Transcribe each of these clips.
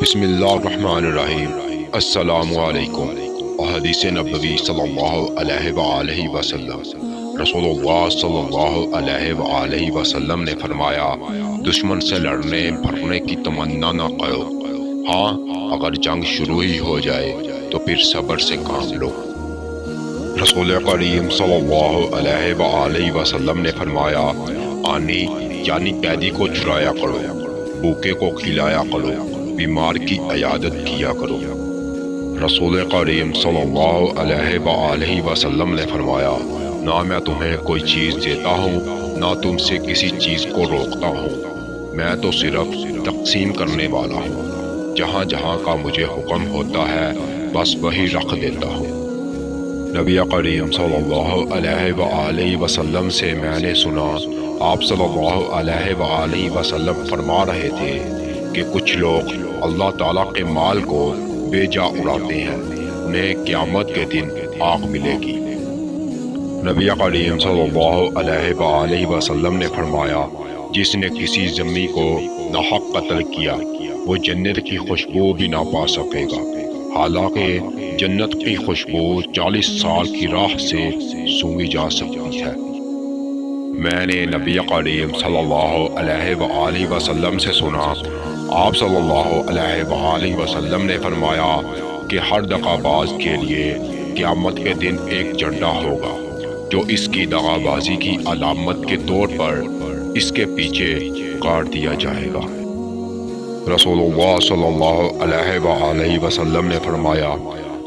بسم اللہ الرحمن الرحیم۔ السلام علیکم۔ احادیث نبوی صلی اللہ علیہ وآلہ وسلم۔ رسول اللہ صلی اللہ علیہ وآلہ وسلم نے فرمایا، دشمن سے لڑنے بھرنے کی تمنا نہ کرو، ہاں اگر جنگ شروع ہی ہو جائے تو پھر صبر سے کام لو۔ رسول کریم صلی اللہ علیہ وآلہ وسلم نے فرمایا، آنی یعنی قیدی کو چھڑایا کرو، بھوکے کو کھلایا کرو، بیمار کی عیادت کیا کرو۔ رسول کریم صلی اللہ علیہ وآلہ وسلم نے فرمایا، نہ میں تمہیں کوئی چیز دیتا ہوں نہ تم سے کسی چیز کو روکتا ہوں، میں تو صرف تقسیم کرنے والا ہوں، جہاں جہاں کا مجھے حکم ہوتا ہے بس وہی رکھ دیتا ہوں۔ نبی کریم صلی اللہ علیہ وآلہ وسلم سے میں نے سنا، آپ صلی اللہ علیہ وآلہ وسلم فرما رہے تھے کہ کچھ لوگ اللہ تعالیٰ کے مال کو بے جا اڑاتے ہیں، انہیں قیامت کے دن آگ ملے گی۔ نبی کریم صلی اللہ علیہ وآلہ وسلم نے فرمایا، جس نے کسی ذمی کو ناحق قتل کیا وہ جنت کی خوشبو بھی نہ پا سکے گا، حالانکہ جنت کی خوشبو 40 سال کی راہ سے سونگھی جا سکتی ہے۔ میں نے نبی کریم صلی اللہ علیہ وآلہ وسلم سے سنا، آپ صلی اللہ علیہ وآلہ وسلم نے فرمایا کہ ہر دغا باز کے لیے قیامت کے دن ایک جھنڈا ہوگا جو اس کی دغا بازی کی علامت کے طور پر اس کے پیچھے گاڑ دیا جائے گا۔ رسول اللہ صلی اللہ علیہ وآلہ وسلم نے فرمایا،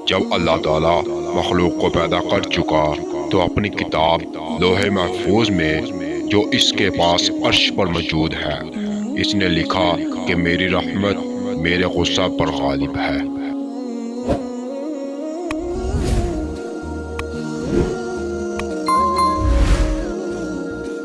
جب اللہ تعالیٰ مخلوق کو پیدا کر چکا تو اپنی کتاب لوح محفوظ میں جو اس کے پاس عرش پر موجود ہے، اس نے لکھا کہ میری رحمت میرے غصہ پر غالب ہے۔